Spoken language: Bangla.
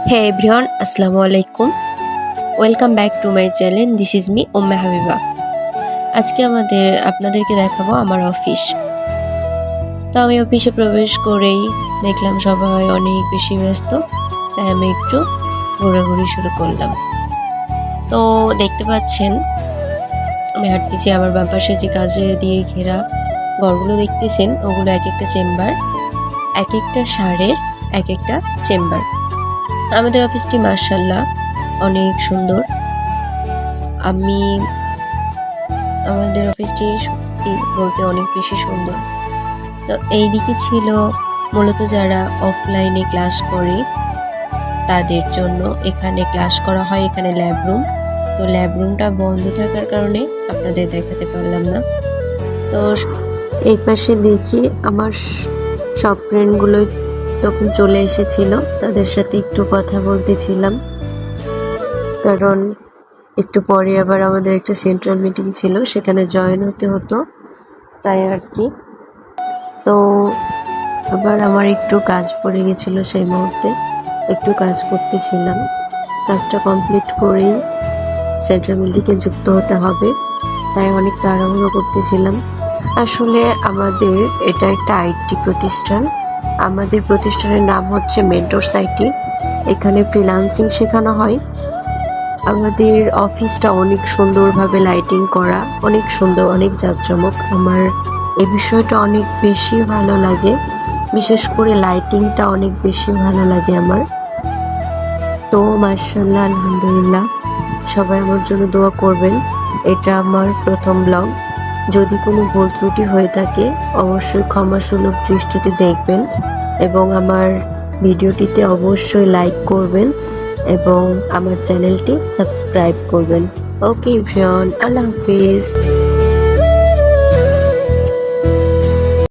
Hey everyone, Assalamu alaikum. Welcome back to my channel. This is me, Habiba. আজকে আপনাদেরকে দেখাবো আমার অফিস। তো আমি অফিসে প্রবেশ করেই দেখলাম সবাই অনেক বেশি ব্যস্ত, তাই আমি একটু ঘোরাঘুরি শুরু করলাম। তো দেখতে পাচ্ছেন আমি হাঁটতেছি, আমার বাম পাশে যে কাজে দিয়ে ঘেরা ঘরগুলো দেখতেছেন, ওগুলো এক একটা চেম্বার, এক একটা সারের এক একটা চেম্বার। আমাদের অফিসটি মাশাআল্লাহ অনেক সুন্দর। আমাদের অফিসটি সত্যি বলতে অনেক বেশি সুন্দর। তো এই দিকে ছিল মূলত যারা অফলাইনে ক্লাস করে তাদের জন্য এখানে ক্লাস করা হয়। এখানে ল্যাব রুম, তো ল্যাব রুমটা বন্ধ থাকার কারণে আপনাদের দেখাতে পারলাম না। তো এই পাশে দেখি আমার সব ফ্রেন্ডগুলোই তখন চলে এসেছিল, তাদের সাথে একটু কথা বলতেছিলাম, কারণ একটু পরে আবার আমাদের একটা সেন্ট্রাল মিটিং ছিল, সেখানে জয়েন হতে হতো, তাই আর কি। তো আবার আমার একটু কাজ পড়ে গেছিল, সেই মুহূর্তে একটু কাজ করতেছিলাম। কাজটা কমপ্লিট করেই সেন্ট্রাল মিটিংয়ে যুক্ত হতে হবে, তাই অনেক তাড়াহুড়ো করতেছিলাম। আসলে আমাদের এটা একটা আইটি প্রতিষ্ঠান। আমাদের প্রতিষ্ঠানের নাম হচ্ছে মেন্টরস আইটি। এখানে ফ্রিল্যান্সিং শেখানো হয়। আমাদের অফিসটা অনেক সুন্দরভাবে লাইটিং করা, অনেক সুন্দর, অনেক জাঁকজমক। আমার এই বিষয়টা অনেক বেশি ভালো লাগে, বিশেষ করে লাইটিংটা অনেক বেশি ভালো লাগে আমার। তো মাশাআল্লাহ, আলহামদুলিল্লাহ, সবাই আমার জন্য দোয়া করবেন। এটা আমার প্রথম ব্লগ, যদি কোনো ভুল ত্রুটি হয়ে থাকে অবশ্যই ক্ষমাসুলভ দৃষ্টিতে দেখবেন, এবং আমার ভিডিওটিতে অবশ্যই লাইক করবেন এবং আমার চ্যানেলটি সাবস্ক্রাইব করবেন। ওকে এভরিওয়ান, আল্লাহ হাফিজ।